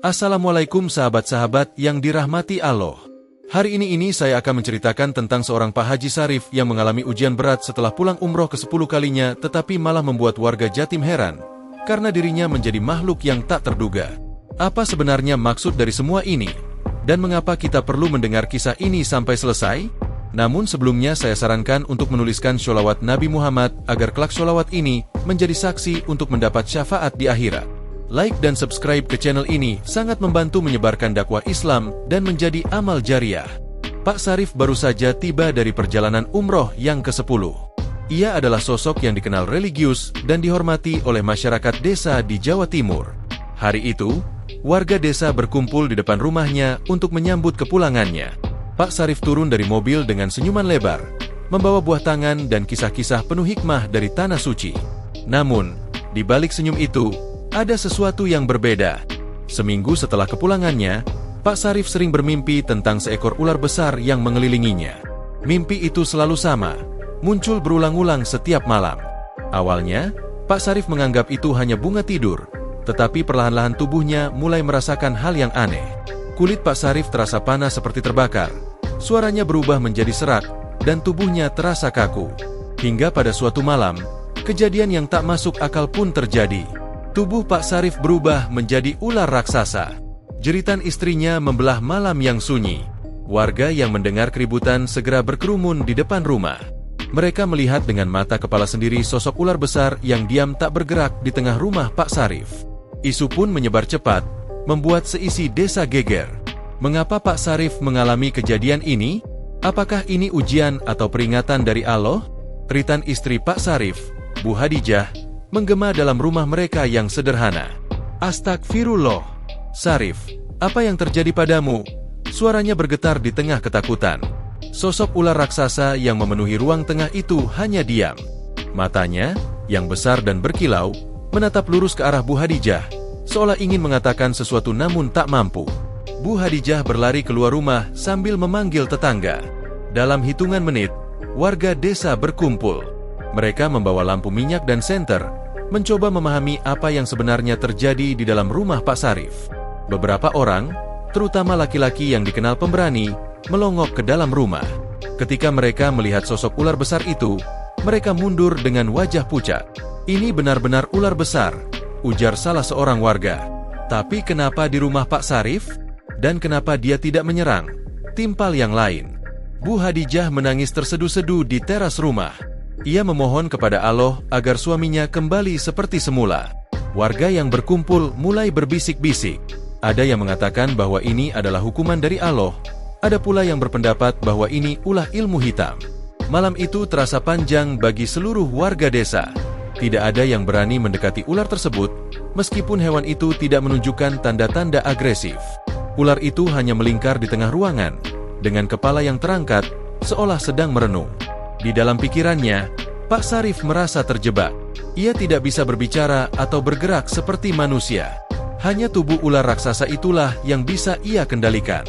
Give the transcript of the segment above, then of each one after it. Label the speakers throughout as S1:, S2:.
S1: Assalamualaikum sahabat-sahabat yang dirahmati Allah. Hari ini saya akan menceritakan tentang seorang Pak Haji Sarif yang mengalami ujian berat setelah pulang umroh ke-10 kalinya, tetapi malah membuat warga Jatim heran, karena dirinya menjadi makhluk yang tak terduga. Apa sebenarnya maksud dari semua ini? Dan mengapa kita perlu mendengar kisah ini sampai selesai? Namun sebelumnya saya sarankan untuk menuliskan sholawat Nabi Muhammad, agar kelak sholawat ini menjadi saksi untuk mendapat syafaat di akhirat. Like dan subscribe ke channel ini sangat membantu menyebarkan dakwah Islam dan menjadi amal jariah. Pak Sarif baru saja tiba dari perjalanan umroh yang ke-10. Ia adalah sosok yang dikenal religius dan dihormati oleh masyarakat desa di Jawa Timur. Hari itu, warga desa berkumpul di depan rumahnya untuk menyambut kepulangannya. Pak Sarif turun dari mobil dengan senyuman lebar, membawa buah tangan dan kisah-kisah penuh hikmah dari Tanah Suci. Namun, di balik senyum itu, ada sesuatu yang berbeda. Seminggu setelah kepulangannya, Pak Sarif sering bermimpi tentang seekor ular besar yang mengelilinginya. Mimpi itu selalu sama, muncul berulang-ulang setiap malam. Awalnya, Pak Sarif menganggap itu hanya bunga tidur, tetapi perlahan-lahan tubuhnya mulai merasakan hal yang aneh. Kulit Pak Sarif terasa panas seperti terbakar, suaranya berubah menjadi serak, dan tubuhnya terasa kaku. Hingga pada suatu malam, kejadian yang tak masuk akal pun terjadi. Tubuh Pak Sarif berubah menjadi ular raksasa. Jeritan istrinya membelah malam yang sunyi. Warga yang mendengar keributan segera berkerumun di depan rumah. Mereka melihat dengan mata kepala sendiri sosok ular besar yang diam tak bergerak di tengah rumah Pak Sarif. Isu pun menyebar cepat, membuat seisi desa geger. Mengapa Pak Sarif mengalami kejadian ini? Apakah ini ujian atau peringatan dari Allah? Ritan istri Pak Sarif, Bu Hadijah, menggema dalam rumah mereka yang sederhana. Astagfirullah, Sarif, apa yang terjadi padamu? Suaranya bergetar di tengah ketakutan. Sosok ular raksasa yang memenuhi ruang tengah itu hanya diam. Matanya, yang besar dan berkilau, menatap lurus ke arah Bu Hadijah, seolah ingin mengatakan sesuatu namun tak mampu. Bu Hadijah berlari keluar rumah sambil memanggil tetangga. Dalam hitungan menit, warga desa berkumpul. Mereka membawa lampu minyak dan senter, mencoba memahami apa yang sebenarnya terjadi di dalam rumah Pak Sarif. Beberapa orang, terutama laki-laki yang dikenal pemberani, melongok ke dalam rumah. Ketika mereka melihat sosok ular besar itu, mereka mundur dengan wajah pucat. "Ini benar-benar ular besar," ujar salah seorang warga. "Tapi kenapa di rumah Pak Sarif? Dan kenapa dia tidak menyerang?" timpal yang lain. Bu Hadijah menangis terseduh-seduh di teras rumah. Ia memohon kepada Allah agar suaminya kembali seperti semula. Warga yang berkumpul mulai berbisik-bisik. Ada yang mengatakan bahwa ini adalah hukuman dari Allah. Ada pula yang berpendapat bahwa ini ulah ilmu hitam. Malam itu terasa panjang bagi seluruh warga desa. Tidak ada yang berani mendekati ular tersebut, meskipun hewan itu tidak menunjukkan tanda-tanda agresif. Ular itu hanya melingkar di tengah ruangan, dengan kepala yang terangkat, seolah sedang merenung. Di dalam pikirannya, Pak Sarif merasa terjebak. Ia tidak bisa berbicara atau bergerak seperti manusia. Hanya tubuh ular raksasa itulah yang bisa ia kendalikan.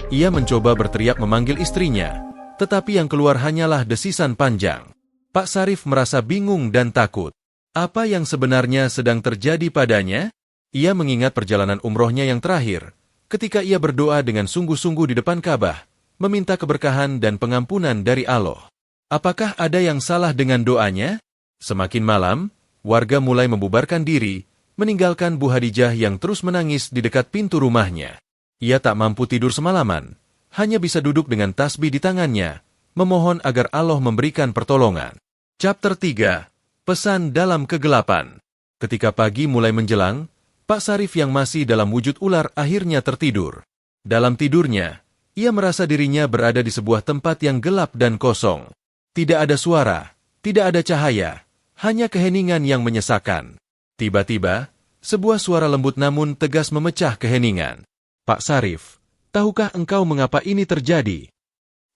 S1: Ia mencoba berteriak memanggil istrinya, tetapi yang keluar hanyalah desisan panjang. Pak Sarif merasa bingung dan takut. Apa yang sebenarnya sedang terjadi padanya? Ia mengingat perjalanan umrohnya yang terakhir, ketika ia berdoa dengan sungguh-sungguh di depan Ka'bah, meminta keberkahan dan pengampunan dari Allah. Apakah ada yang salah dengan doanya? Semakin malam, warga mulai membubarkan diri, meninggalkan Bu Hadijah yang terus menangis di dekat pintu rumahnya. Ia tak mampu tidur semalaman, hanya bisa duduk dengan tasbih di tangannya, memohon agar Allah memberikan pertolongan. Chapter 3, Pesan dalam Kegelapan. Ketika pagi mulai menjelang, Pak Sarif yang masih dalam wujud ular akhirnya tertidur. Dalam tidurnya, ia merasa dirinya berada di sebuah tempat yang gelap dan kosong. Tidak ada suara, tidak ada cahaya, hanya keheningan yang menyesakan. Tiba-tiba, sebuah suara lembut namun tegas memecah keheningan. "Pak Sarif, tahukah engkau mengapa ini terjadi?"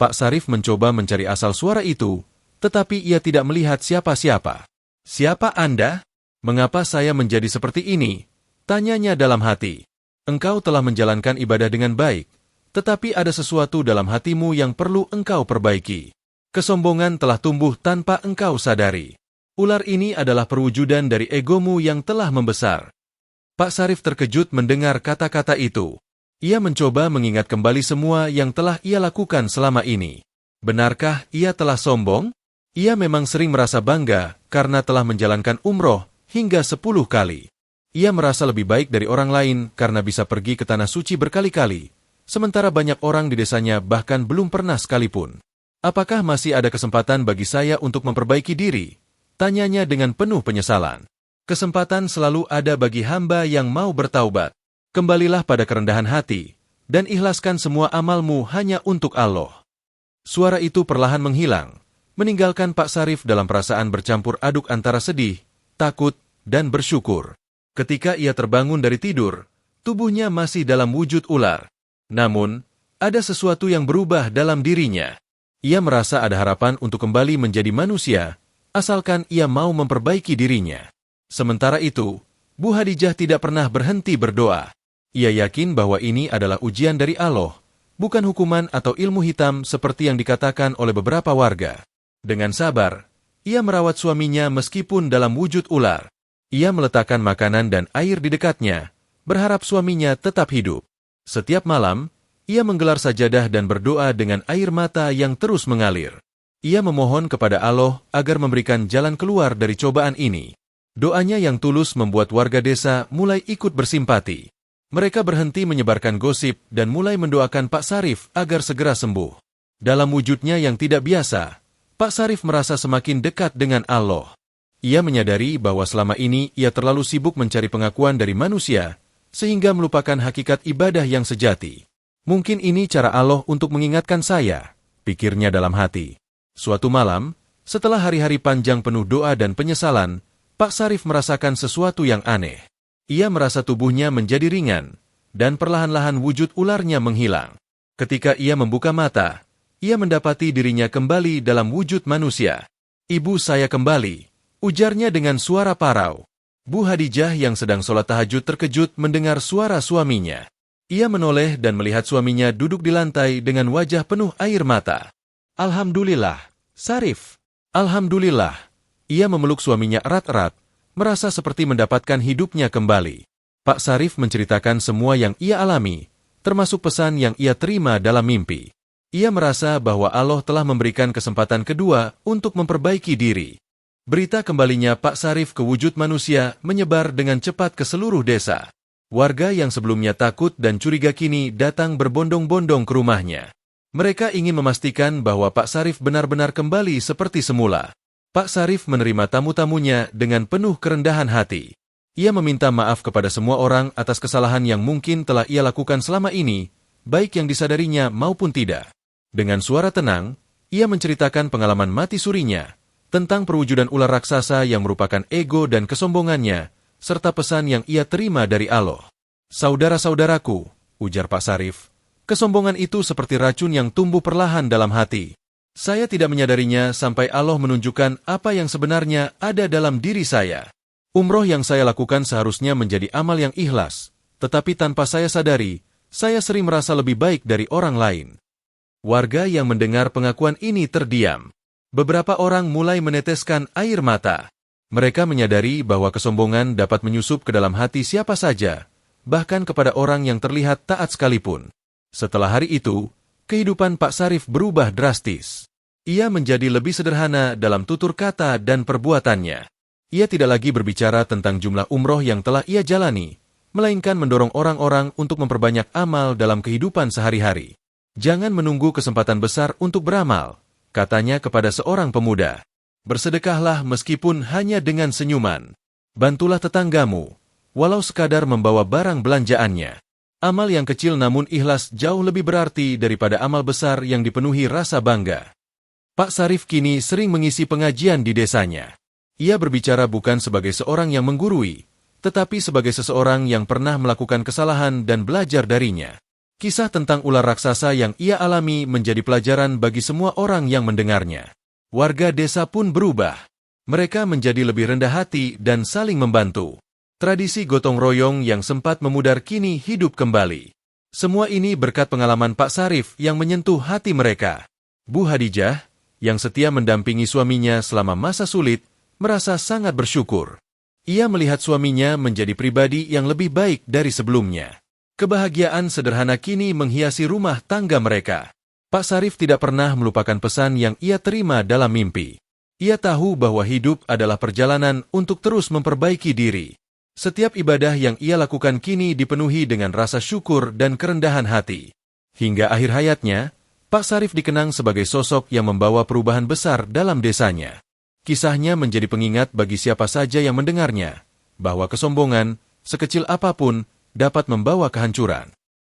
S1: Pak Sarif mencoba mencari asal suara itu, tetapi ia tidak melihat siapa-siapa. "Siapa Anda? Mengapa saya menjadi seperti ini?" tanyanya dalam hati. "Engkau telah menjalankan ibadah dengan baik, tetapi ada sesuatu dalam hatimu yang perlu engkau perbaiki. Kesombongan telah tumbuh tanpa engkau sadari. Ular ini adalah perwujudan dari egomu yang telah membesar." Pak Sarif terkejut mendengar kata-kata itu. Ia mencoba mengingat kembali semua yang telah ia lakukan selama ini. Benarkah ia telah sombong? Ia memang sering merasa bangga karena telah menjalankan umroh hingga 10 kali. Ia merasa lebih baik dari orang lain karena bisa pergi ke tanah suci berkali-kali, sementara banyak orang di desanya bahkan belum pernah sekalipun. Apakah masih ada kesempatan bagi saya untuk memperbaiki diri? Tanyanya dengan penuh penyesalan. Kesempatan selalu ada bagi hamba yang mau bertaubat. Kembalilah pada kerendahan hati, dan ikhlaskan semua amalmu hanya untuk Allah. Suara itu perlahan menghilang, meninggalkan Pak Sarif dalam perasaan bercampur aduk antara sedih, takut, dan bersyukur. Ketika ia terbangun dari tidur, tubuhnya masih dalam wujud ular. Namun, ada sesuatu yang berubah dalam dirinya. Ia merasa ada harapan untuk kembali menjadi manusia, asalkan ia mau memperbaiki dirinya. Sementara itu, Bu Hadijah tidak pernah berhenti berdoa. Ia yakin bahwa ini adalah ujian dari Allah, bukan hukuman atau ilmu hitam seperti yang dikatakan oleh beberapa warga. Dengan sabar, ia merawat suaminya meskipun dalam wujud ular. Ia meletakkan makanan dan air di dekatnya, berharap suaminya tetap hidup. Setiap malam, ia menggelar sajadah dan berdoa dengan air mata yang terus mengalir. Ia memohon kepada Allah agar memberikan jalan keluar dari cobaan ini. Doanya yang tulus membuat warga desa mulai ikut bersimpati. Mereka berhenti menyebarkan gosip dan mulai mendoakan Pak Sarif agar segera sembuh. Dalam wujudnya yang tidak biasa, Pak Sarif merasa semakin dekat dengan Allah. Ia menyadari bahwa selama ini ia terlalu sibuk mencari pengakuan dari manusia, sehingga melupakan hakikat ibadah yang sejati. Mungkin ini cara Allah untuk mengingatkan saya, pikirnya dalam hati. Suatu malam, setelah hari-hari panjang penuh doa dan penyesalan, Pak Sarif merasakan sesuatu yang aneh. Ia merasa tubuhnya menjadi ringan, dan perlahan-lahan wujud ularnya menghilang. Ketika ia membuka mata, ia mendapati dirinya kembali dalam wujud manusia. "Ibu saya kembali," ujarnya dengan suara parau. Bu Hadijah yang sedang sholat tahajud terkejut mendengar suara suaminya. Ia menoleh dan melihat suaminya duduk di lantai dengan wajah penuh air mata. "Alhamdulillah, Sarif. Alhamdulillah." Ia memeluk suaminya erat-erat, merasa seperti mendapatkan hidupnya kembali. Pak Sarif menceritakan semua yang ia alami, termasuk pesan yang ia terima dalam mimpi. Ia merasa bahwa Allah telah memberikan kesempatan kedua untuk memperbaiki diri. Berita kembalinya Pak Sarif ke wujud manusia menyebar dengan cepat ke seluruh desa. Warga yang sebelumnya takut dan curiga kini datang berbondong-bondong ke rumahnya. Mereka ingin memastikan bahwa Pak Sarif benar-benar kembali seperti semula. Pak Sarif menerima tamu-tamunya dengan penuh kerendahan hati. Ia meminta maaf kepada semua orang atas kesalahan yang mungkin telah ia lakukan selama ini, baik yang disadarinya maupun tidak. Dengan suara tenang, ia menceritakan pengalaman mati surinya, tentang perwujudan ular raksasa yang merupakan ego dan kesombongannya, serta pesan yang ia terima dari Allah. "Saudara-saudaraku," ujar Pak Sarif, "kesombongan itu seperti racun yang tumbuh perlahan dalam hati. Saya tidak menyadarinya sampai Allah menunjukkan apa yang sebenarnya ada dalam diri saya. Umroh yang saya lakukan seharusnya menjadi amal yang ikhlas, tetapi tanpa saya sadari, saya sering merasa lebih baik dari orang lain." Warga yang mendengar pengakuan ini terdiam. Beberapa orang mulai meneteskan air mata. Mereka menyadari bahwa kesombongan dapat menyusup ke dalam hati siapa saja, bahkan kepada orang yang terlihat taat sekalipun. Setelah hari itu, kehidupan Pak Sarif berubah drastis. Ia menjadi lebih sederhana dalam tutur kata dan perbuatannya. Ia tidak lagi berbicara tentang jumlah umroh yang telah ia jalani, melainkan mendorong orang-orang untuk memperbanyak amal dalam kehidupan sehari-hari. "Jangan menunggu kesempatan besar untuk beramal," katanya kepada seorang pemuda. "Bersedekahlah meskipun hanya dengan senyuman. Bantulah tetanggamu, walau sekadar membawa barang belanjaannya. Amal yang kecil namun ikhlas jauh lebih berarti daripada amal besar yang dipenuhi rasa bangga." Pak Sarif kini sering mengisi pengajian di desanya. Ia berbicara bukan sebagai seorang yang menggurui, tetapi sebagai seseorang yang pernah melakukan kesalahan dan belajar darinya. Kisah tentang ular raksasa yang ia alami menjadi pelajaran bagi semua orang yang mendengarnya. Warga desa pun berubah. Mereka menjadi lebih rendah hati dan saling membantu. Tradisi gotong royong yang sempat memudar kini hidup kembali. Semua ini berkat pengalaman Pak Sarif yang menyentuh hati mereka. Bu Hadijah, yang setia mendampingi suaminya selama masa sulit, merasa sangat bersyukur. Ia melihat suaminya menjadi pribadi yang lebih baik dari sebelumnya. Kebahagiaan sederhana kini menghiasi rumah tangga mereka. Pak Sarif tidak pernah melupakan pesan yang ia terima dalam mimpi. Ia tahu bahwa hidup adalah perjalanan untuk terus memperbaiki diri. Setiap ibadah yang ia lakukan kini dipenuhi dengan rasa syukur dan kerendahan hati. Hingga akhir hayatnya, Pak Sarif dikenang sebagai sosok yang membawa perubahan besar dalam desanya. Kisahnya menjadi pengingat bagi siapa saja yang mendengarnya, bahwa kesombongan, sekecil apapun, dapat membawa kehancuran.